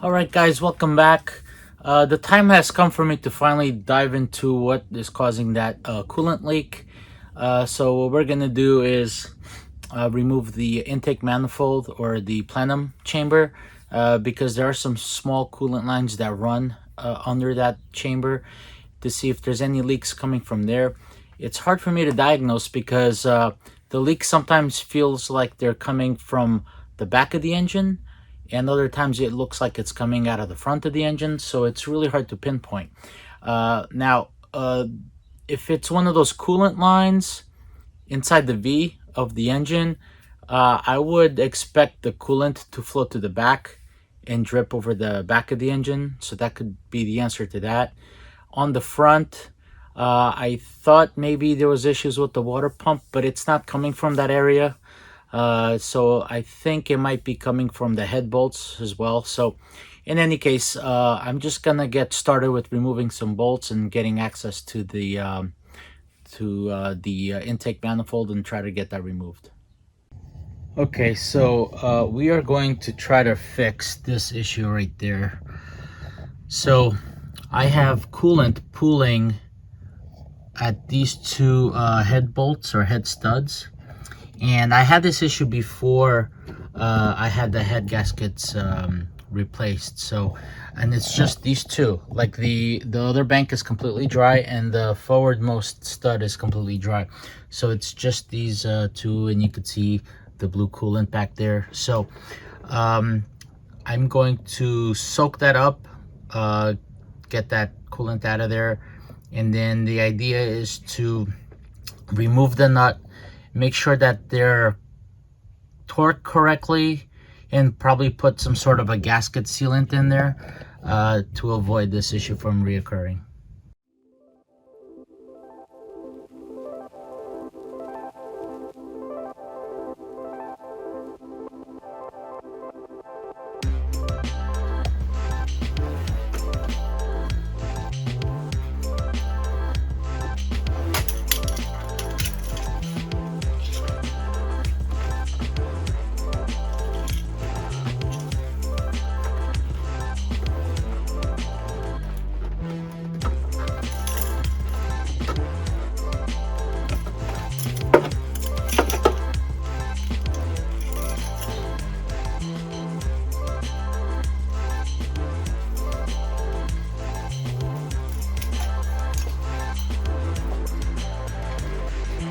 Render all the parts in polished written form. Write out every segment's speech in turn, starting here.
Alright guys, welcome back. The time has come for me to finally dive into what is causing that coolant leak. So what we're going to do is remove the intake manifold or the plenum chamber because there are some small coolant lines that run under that chamber to see if there's any leaks coming from there. It's hard for me to diagnose because the leak sometimes feels like they're coming from the back of the engine, and other times it looks like it's coming out of the front of the engine, so it's really hard to pinpoint. Now, if it's one of those coolant lines inside the V of the engine, I would expect the coolant to flow to the back and drip over the back of the engine, so that could be the answer to that. On the front, I thought maybe there was issues with the water pump, but it's not coming from that area. So I think it might be coming from the head bolts as well. So in any case, I'm just gonna get started with removing some bolts and getting access to the intake manifold and try to get that removed. Okay, so we are going to try to fix this issue right there. So I have coolant pooling at these two head bolts or head studs, and I had this issue before I had the head gaskets replaced. So, and it's just these two. Like the other bank is completely dry and the forwardmost stud is completely dry. So it's just these two, and you could see the blue coolant back there. So I'm going to soak that up, get that coolant out of there, and then the idea is to remove the nut, make sure that they're torqued correctly, and probably put some sort of a gasket sealant in there to avoid this issue from reoccurring.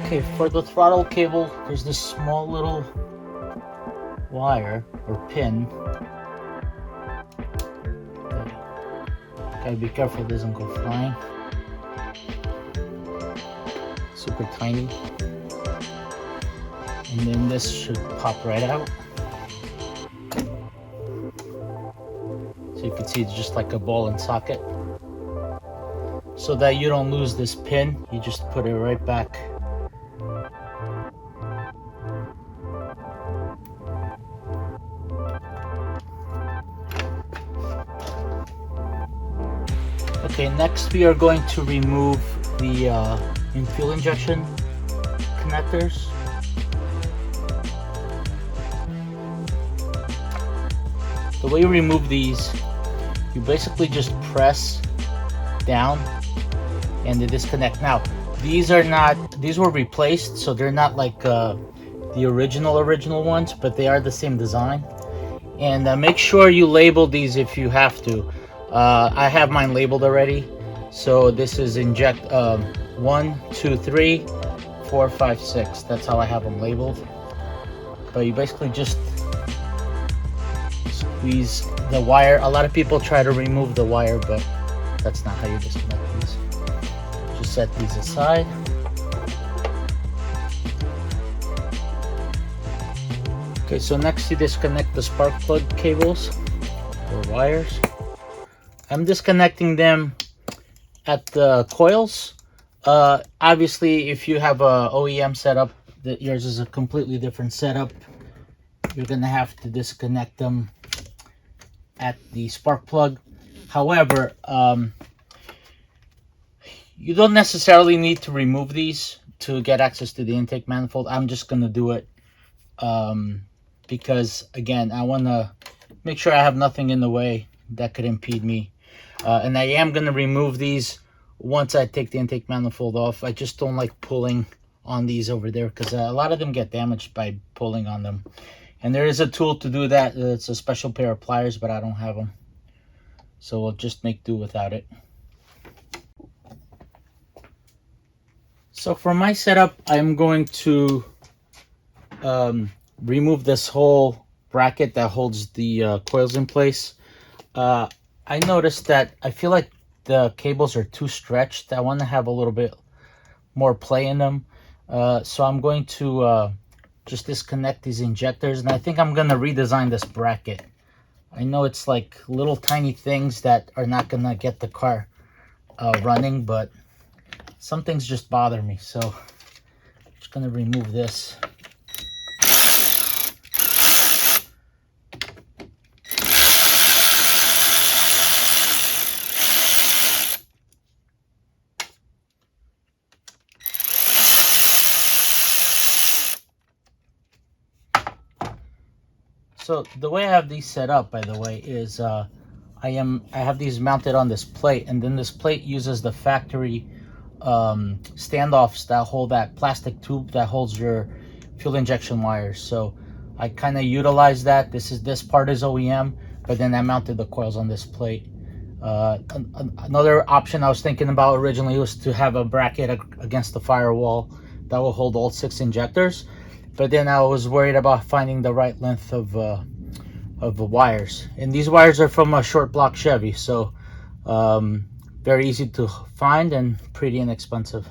Okay, for the throttle cable, there's this small little wire or pin. Gotta be careful it doesn't go flying. Super tiny. And then this should pop right out. So you can see it's just like a ball and socket. So that you don't lose this pin, you just put it right back. Okay, next we are going to remove the fuel injection connectors. The way you remove these, you basically just press down and they disconnect. Now, these were replaced, so they're not like the original ones, but they are the same design. And make sure you label these if you have to. I have mine labeled already. So this is inject 1, 2, 3, 4, 5, 6. That's how I have them labeled. But you basically just squeeze the wire. A lot of people try to remove the wire, but that's not how you disconnect these. Just set these aside. Okay, so next you disconnect the spark plug cables or wires. I'm disconnecting them at the coils. Obviously, if you have a OEM setup, yours is a completely different setup. You're gonna have to disconnect them at the spark plug. However, you don't necessarily need to remove these to get access to the intake manifold. I'm just gonna do it because, again, I want to make sure I have nothing in the way that could impede me. And I am going to remove these once I take the intake manifold off. I just don't like pulling on these over there because a lot of them get damaged by pulling on them. And there is a tool to do that. It's a special pair of pliers, but I don't have them. So we'll just make do without it. So for my setup, I'm going to remove this whole bracket that holds the coils in place. I noticed that I feel like the cables are too stretched. I want to have a little bit more play in them. So I'm going to just disconnect these injectors, and I think I'm going to redesign this bracket. I know it's like little tiny things that are not going to get the car running, but some things just bother me. So I'm just going to remove this. So the way I have these set up, by the way, is I have these mounted on this plate, and then this plate uses the factory standoffs that hold that plastic tube that holds your fuel injection wires. So I kind of utilize that. This part is OEM, but then I mounted the coils on this plate. Another option I was thinking about originally was to have a bracket against the firewall that will hold all 6 injectors. But then I was worried about finding the right length of the wires. And these wires are from a short block Chevy, so very easy to find and pretty inexpensive.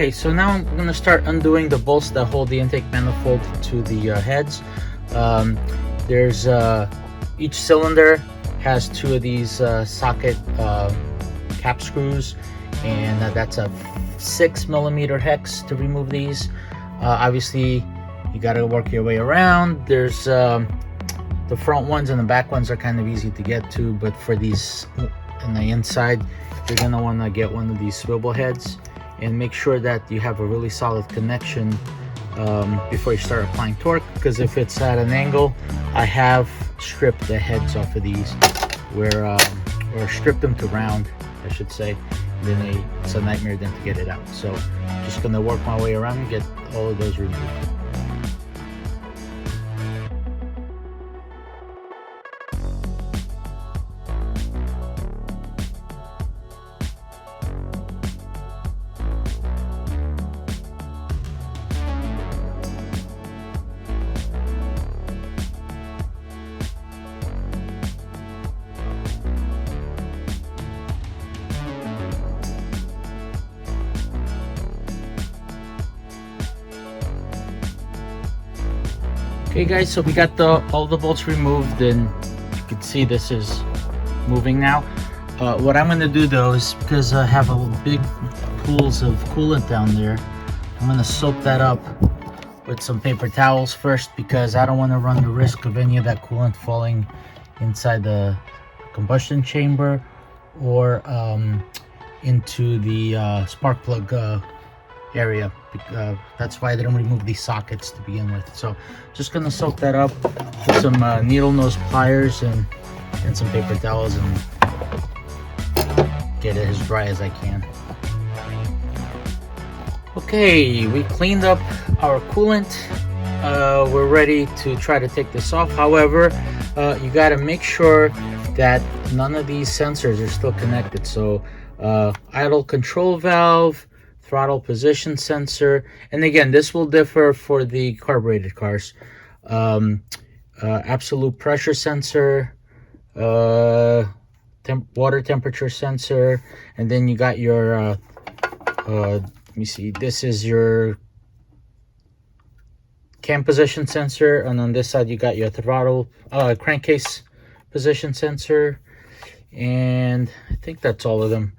Okay, so now I'm going to start undoing the bolts that hold the intake manifold to the heads. There's each cylinder has 2 of these socket cap screws, and that's a 6mm hex to remove these. Obviously, you got to work your way around. There's the front ones and the back ones are kind of easy to get to, but for these on the inside, you're going to want to get one of these swivel heads. And make sure that you have a really solid connection before you start applying torque, because if it's at an angle, I have stripped the heads off of these, or stripped them to round, I should say. And then it's a nightmare then to get it out. So just gonna work my way around and get all of those removed. Okay guys, so we got all the bolts removed, and you can see this is moving now. What I'm going to do though is, because I have big pools of coolant down there, I'm going to soak that up with some paper towels first, because I don't want to run the risk of any of that coolant falling inside the combustion chamber or into the spark plug area. That's why I didn't remove these sockets to begin with. So just gonna soak that up with some needle nose pliers and some paper towels and get it as dry as I can. Okay, we cleaned up our coolant. We're ready to try to take this off. However, you got to make sure that none of these sensors are still connected. So idle control valve, throttle position sensor, and again, this will differ for the carbureted cars. Absolute pressure sensor, water temperature sensor, and then you got your let me see, this is your cam position sensor, and on this side you got your throttle crankcase position sensor, and I think that's all of them.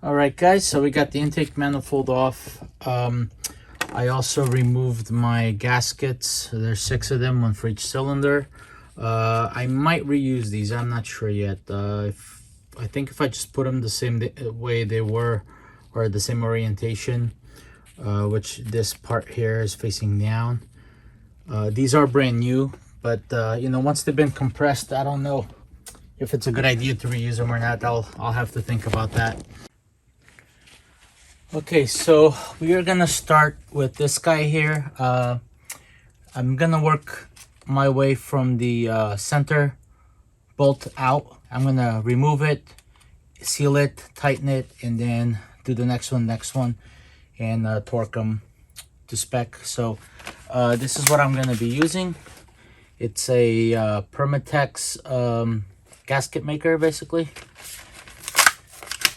Alright guys, so we got the intake manifold off. I also removed my gaskets. There's 6 of them, one for each cylinder. I might reuse these, I'm not sure yet. I think if I just put them the same way they were, or the same orientation, which this part here is facing down. These are brand new, but you know, once they've been compressed, I don't know if it's a good idea to reuse them or not. I'll have to think about that. Okay, so we are gonna start with this guy here. I'm gonna work my way from the center bolt out. I'm gonna remove it, seal it, tighten it, and then do the next one, and torque them to spec. So this is what I'm gonna be using. It's a Permatex gasket maker, basically,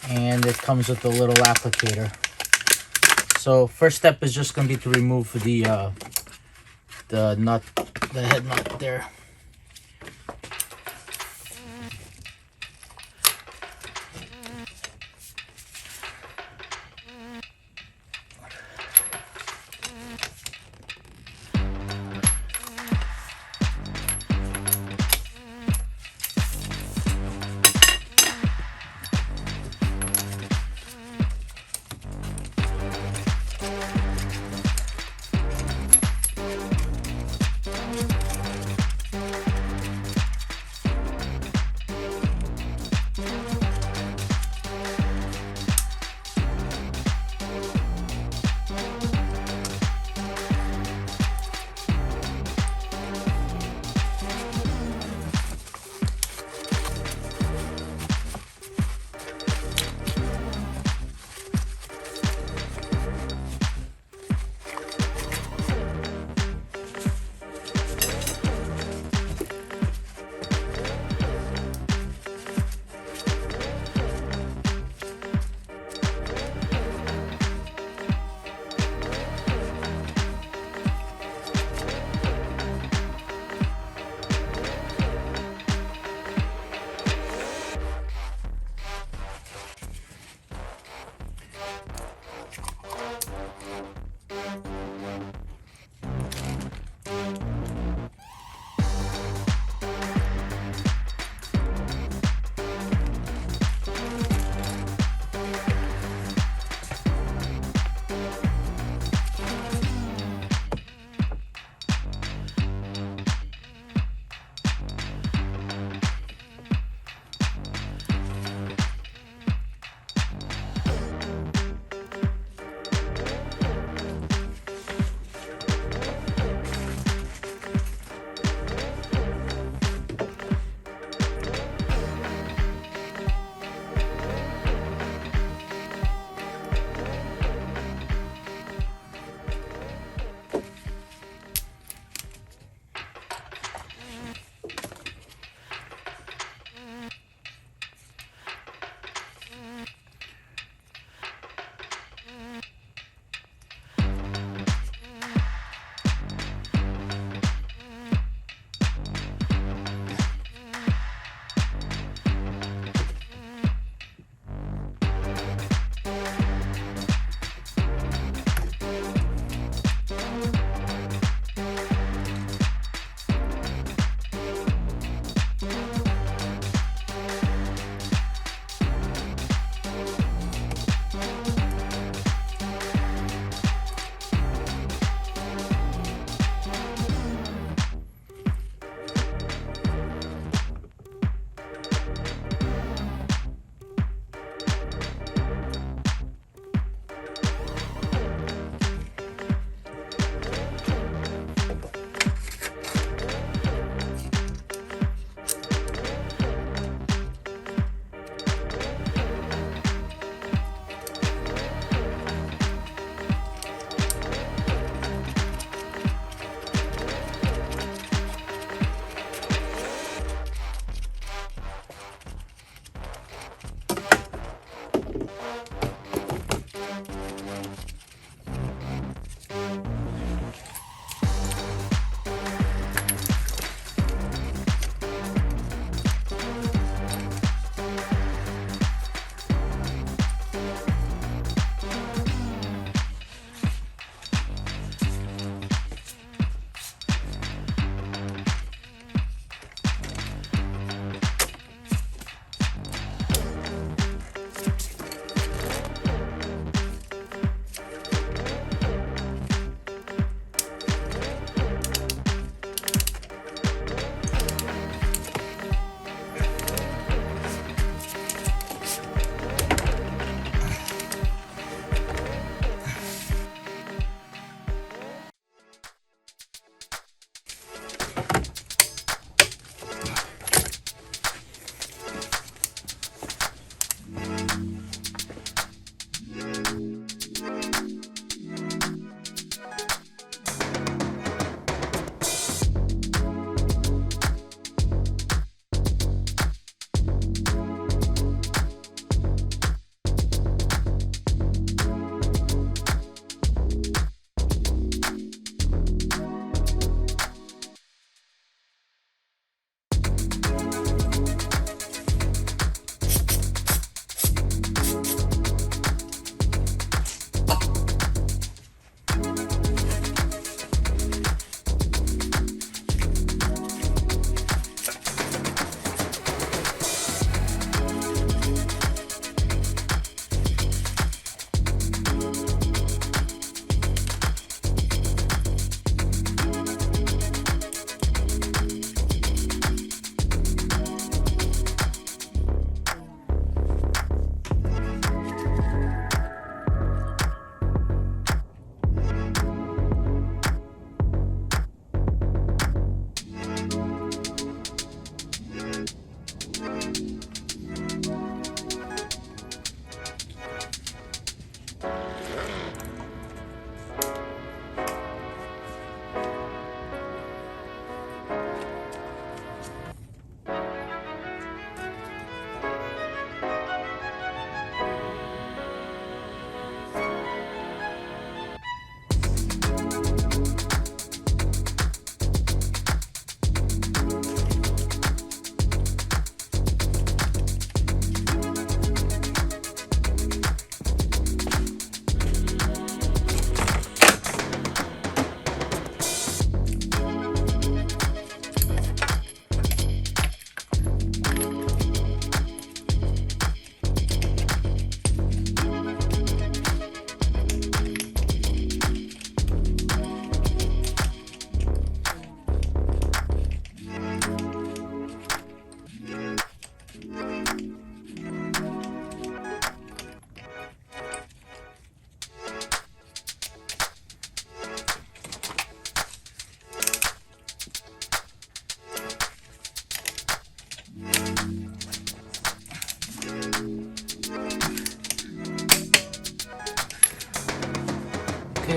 and it comes with a little applicator. So first step is just going to be to remove the nut, the head nut there.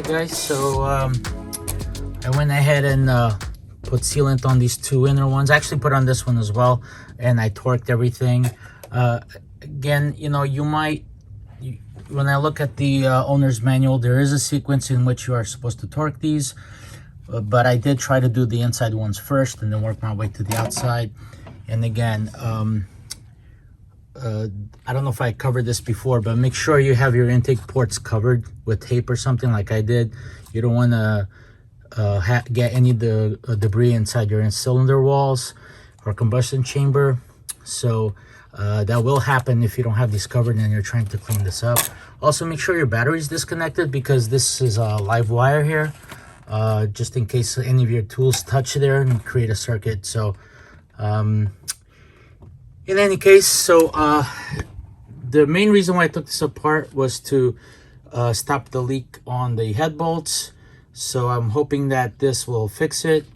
guys, so I went ahead and put sealant on these two inner ones. I actually put on this one as well, and I torqued everything. Again, you know, when I look at the owner's manual, there is a sequence in which you are supposed to torque these, but I did try to do the inside ones first and then work my way to the outside. And again, I don't know if I covered this before, but make sure you have your intake ports covered with tape or something like I did. You don't want to get any debris inside your cylinder walls or combustion chamber. So that will happen if you don't have these covered and you're trying to clean this up. Also, make sure your battery is disconnected, because this is a live wire here, just in case any of your tools touch there and create a circuit. So in any case, so the main reason why I took this apart was to stop the leak on the head bolts. So I'm hoping that this will fix it.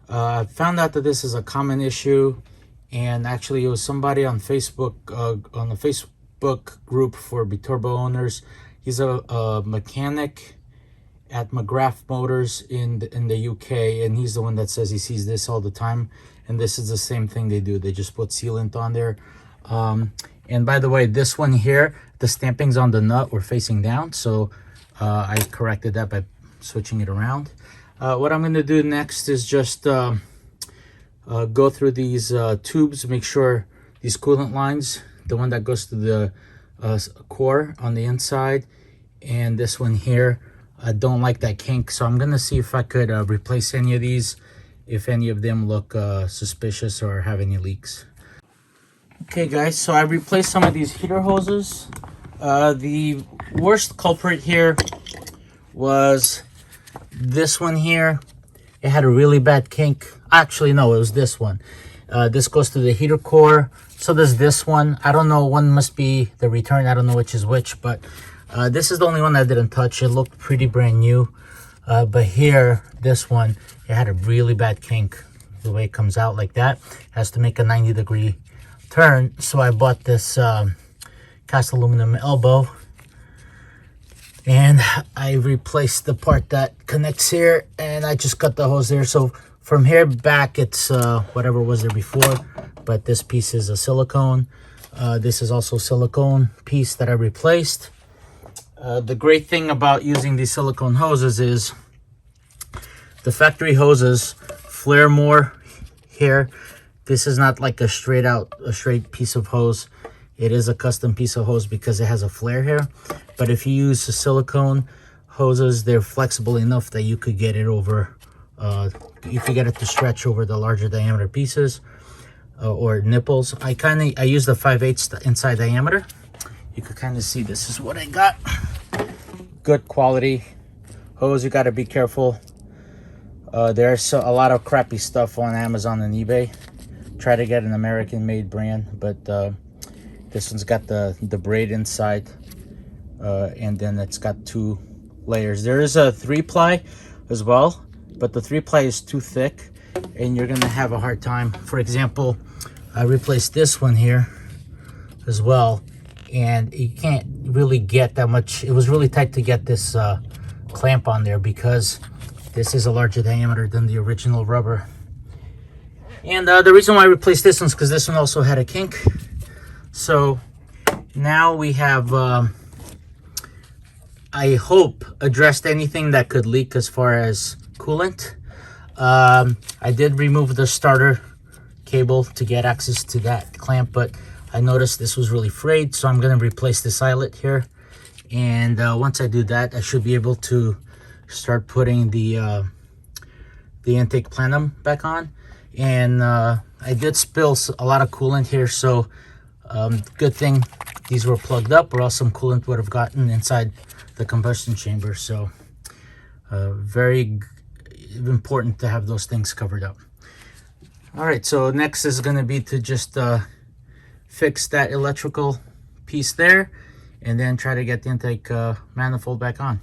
I found out that this is a common issue, and actually it was somebody on Facebook, on the Facebook group for Biturbo owners. He's a mechanic at McGrath Motors in the UK, and he's the one that says he sees this all the time. And this is the same thing they do. They just put sealant on there. And by the way, this one here, the stampings on the nut were facing down, so I corrected that by switching it around. What I'm going to do next is just go through these tubes, make sure these coolant lines, the one that goes to the core on the inside, and this one here, I don't like that kink, so I'm going to see if I could replace any of these, if any of them look suspicious or have any leaks. Okay guys, so I replaced some of these heater hoses. The worst culprit here was this one here. It had a really bad kink. Actually, no, it was this one. This goes to the heater core. So does this one. I don't know, one must be the return. I don't know which is which, but this is the only one I didn't touch. It looked pretty brand new. But here, this one, it had a really bad kink. The way it comes out like that, it has to make a 90-degree turn. So I bought this cast aluminum elbow, and I replaced the part that connects here, and I just cut the hose there. So from here back, it's whatever was there before, but this piece is a silicone. This is also a silicone piece that I replaced. The great thing about using these silicone hoses is the factory hoses flare more here. This is not like a straight piece of hose. It is a custom piece of hose because it has a flare here. But if you use the silicone hoses, they're flexible enough that you could get it over, you could get it to stretch over the larger diameter pieces or nipples. I use the 5/8 inside diameter. You could kind of see this is what I got. Good quality hose. You got to be careful. There's a lot of crappy stuff on Amazon and eBay. Try to get an American made brand, but this one's got the braid inside, and then it's got 2 layers. There is a 3-ply as well, but the 3-ply is too thick and you're gonna have a hard time. For example, I replaced this one here as well, and you can't really get that much. It was really tight to get this clamp on there because this is a larger diameter than the original rubber. And the reason why I replaced this one is because this one also had a kink. So now we have, I hope, addressed anything that could leak as far as coolant. I did remove the starter cable to get access to that clamp, but I noticed this was really frayed, so I'm going to replace this eyelet here. And once I do that, I should be able to start putting the intake plenum back on. And I did spill a lot of coolant here, so good thing these were plugged up, or else some coolant would have gotten inside the combustion chamber. So very important to have those things covered up. All right, so next is going to be to just fix that electrical piece there, and then try to get the intake manifold back on.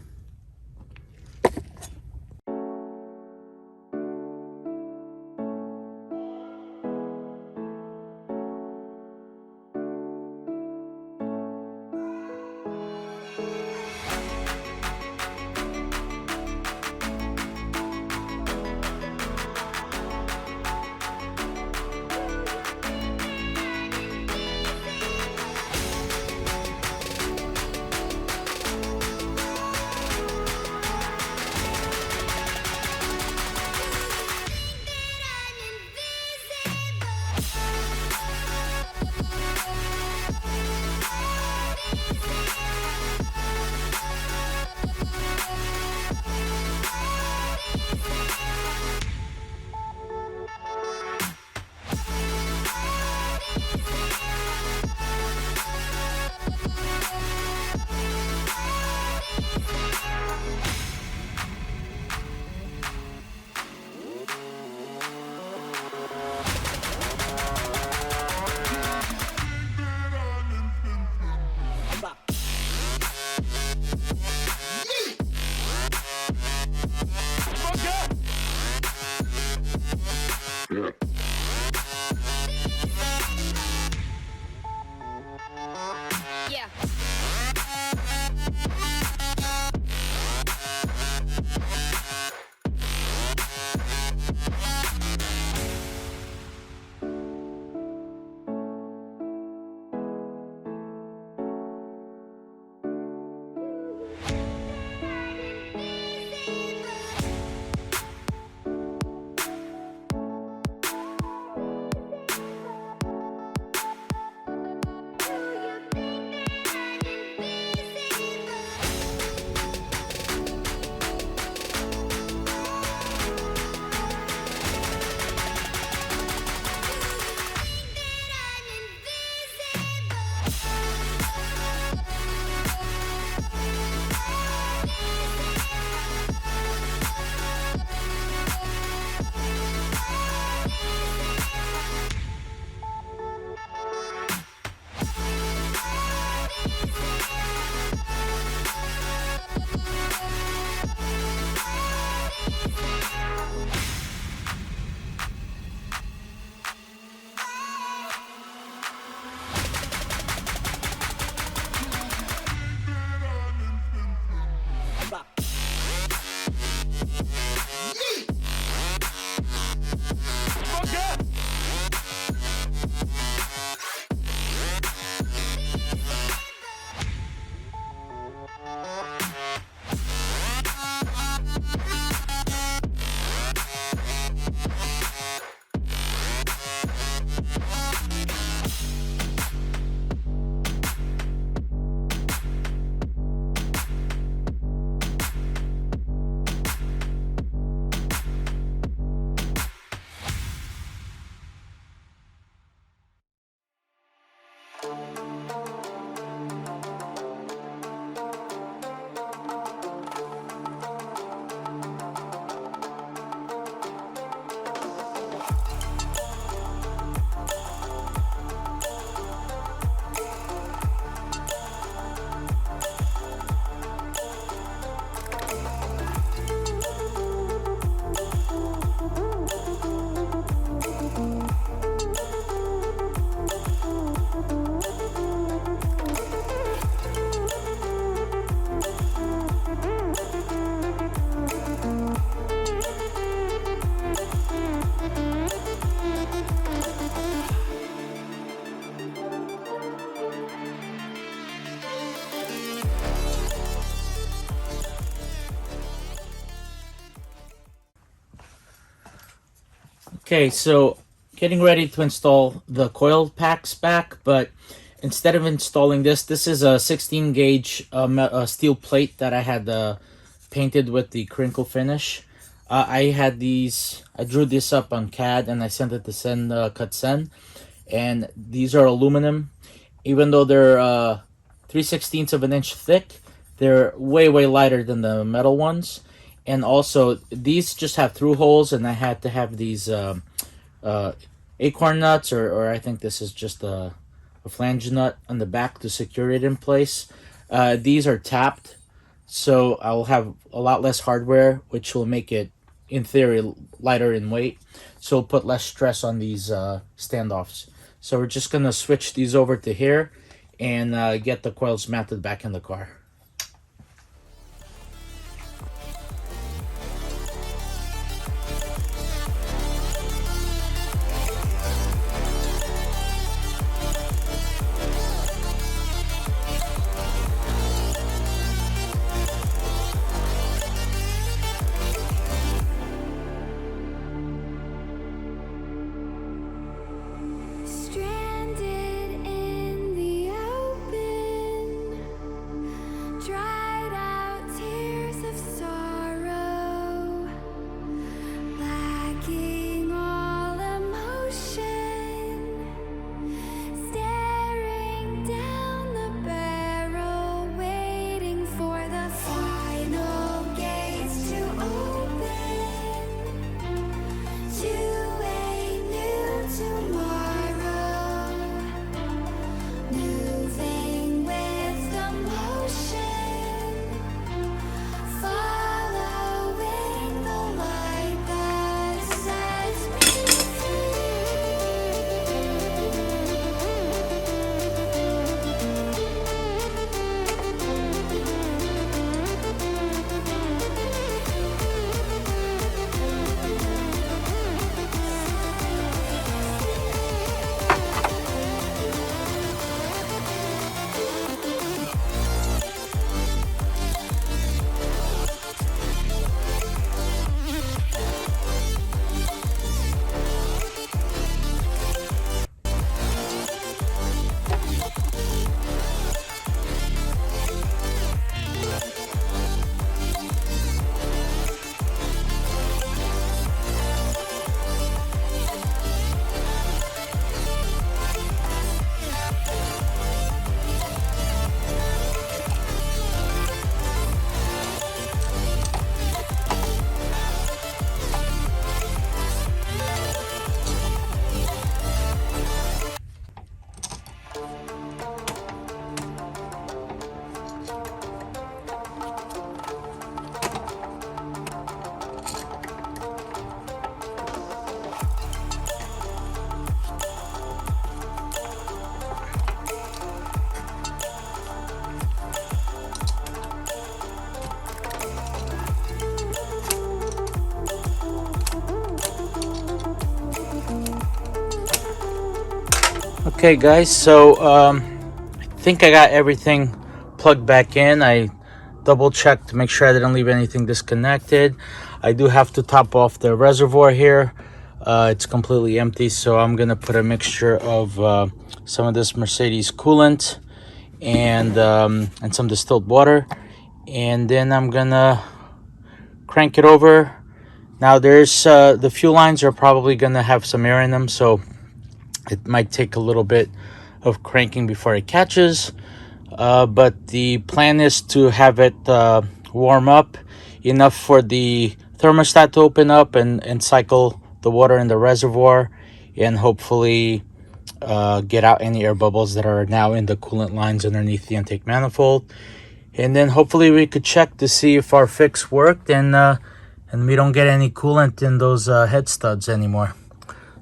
Yeah. Okay, so getting ready to install the coil packs back, but instead of installing this is a 16 gauge steel plate that I had painted with the crinkle finish. I drew this up on CAD and I sent it to Sen, and these are aluminum. Even though they're 3/16 of an inch thick, they're way lighter than the metal ones. And also, these just have through holes, and I had to have these acorn nuts, or I think this is just a flange nut on the back to secure it in place. These are tapped, so I'll have a lot less hardware, which will make it, in theory, lighter in weight. So it'll put less stress on these standoffs. So we're just going to switch these over to here and get the coils mounted back in the car. Stranded in the open, Okay guys, so I think I got everything plugged back in. I double checked to make sure I didn't leave anything disconnected. I do have to top off the reservoir here. It's completely empty, so I'm gonna put a mixture of some of this Mercedes coolant and some distilled water, and then I'm gonna crank it over. Now there's the fuel lines are probably gonna have some air in them, so it might take a little bit of cranking before it catches, but the plan is to have it warm up enough for the thermostat to open up and cycle the water in the reservoir, and hopefully get out any air bubbles that are now in the coolant lines underneath the intake manifold. And then hopefully we could check to see if our fix worked, and we don't get any coolant in those head studs anymore.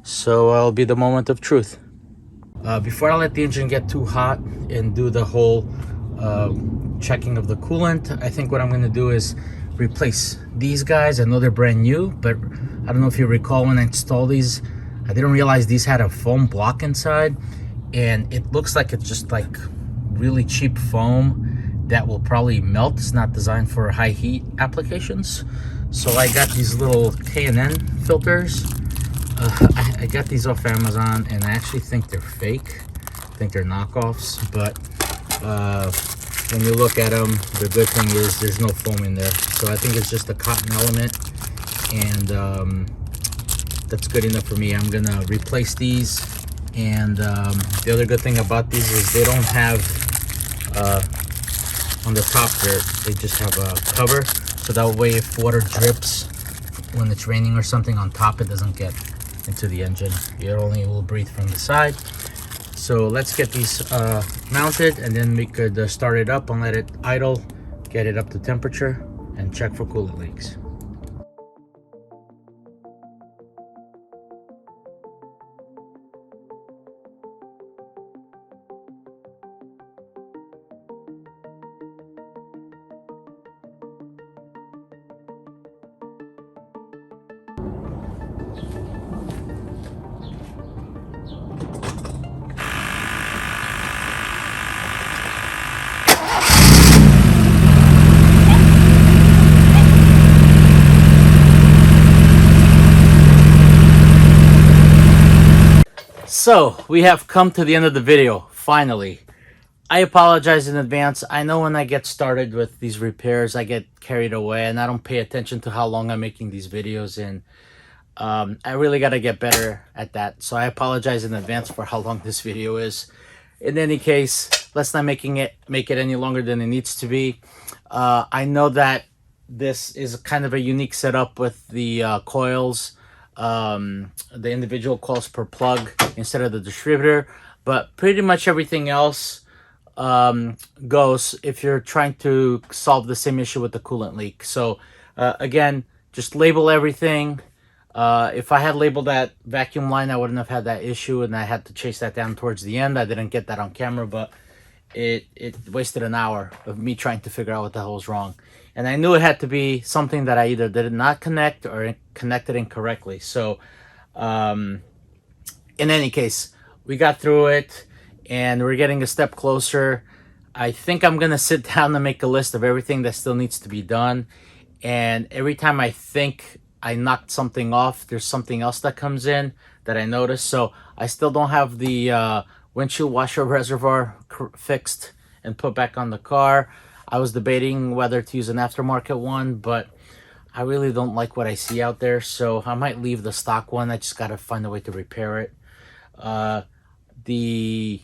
So it'll be the moment of truth. Before I let the engine get too hot and do the whole checking of the coolant, I think what I'm going to do is replace these guys. I know they're brand new, but I don't know if you recall when I installed these, I didn't realize these had a foam block inside, and it looks like it's just like really cheap foam that will probably melt. It's not designed for high heat applications. So I got these little K&N filters. I got these off Amazon, and I actually think they're fake. I think they're knockoffs, but when you look at them, the good thing is there's no foam in there. So I think it's just a cotton element, and that's good enough for me. I'm gonna replace these, and the other good thing about these is they don't have on the top there, they just have a cover, so that way if water drips when it's raining or something on top, it doesn't get into the engine. It only will breathe from the side. So let's get these mounted, and then we could start it up and let it idle, get it up to temperature, and check for coolant leaks. So we have come to the end of the video, finally. I apologize in advance. I know when I get started with these repairs, I get carried away and I don't pay attention to how long I'm making these videos, and I really got to get better at that. So I apologize in advance for how long this video is. In any case, let's not make it any longer than it needs to be. I know that this is kind of a unique setup with the coils, the individual coils per plug instead of the distributor, but pretty much everything else goes if you're trying to solve the same issue with the coolant leak. So again, just label everything. If I had labeled that vacuum line, I wouldn't have had that issue, and I had to chase that down towards the end. I didn't get that on camera, but it wasted an hour of me trying to figure out what the hell was wrong. And I knew it had to be something that I either did not connect or connected incorrectly. So in any case, we got through it, and we're getting a step closer. I think I'm gonna sit down and make a list of everything that still needs to be done, and every time I think I knocked something off, there's something else that comes in that I notice. So I still don't have the windshield washer reservoir fixed and put back on the car. I was debating whether to use an aftermarket one, but I really don't like what I see out there, so I might leave the stock one. I just gotta find a way to repair it. The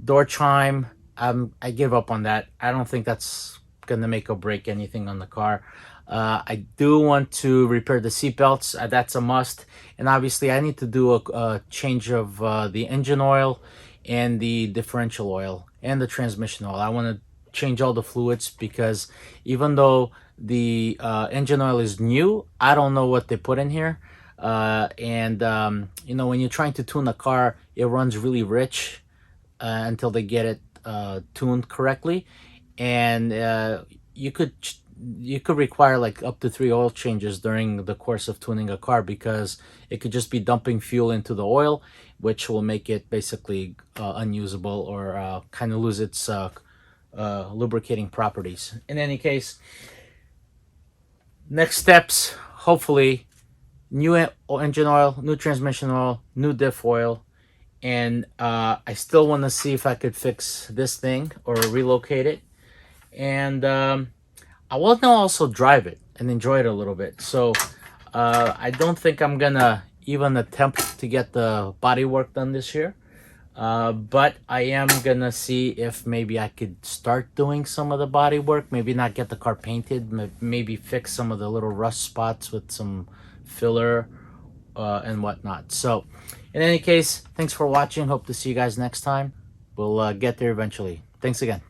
door chime, I give up on that. I don't think that's gonna make or break anything on the car. I do want to repair the seat belts. That's a must. And obviously I need to do a change of the engine oil and the differential oil and the transmission oil. I want to change all the fluids, because even though the engine oil is new, I don't know what they put in here. You know, when you're trying to tune a car, it runs really rich until they get it tuned correctly. And you could you could require like up to 3 oil changes during the course of tuning a car, because it could just be dumping fuel into the oil, which will make it basically unusable, or kind of lose its lubricating properties. In any case, next steps, hopefully, new engine oil, new transmission oil, new diff oil, and I still want to see if I could fix this thing or relocate it. And I want to also drive it and enjoy it a little bit. So I don't think I'm gonna even attempt to get the body work done this year. But I am gonna see if maybe I could start doing some of the body work. Maybe not get the car painted, maybe fix some of the little rust spots with some filler and whatnot. So in any case, thanks for watching. Hope to see you guys next time. We'll get there eventually. Thanks again.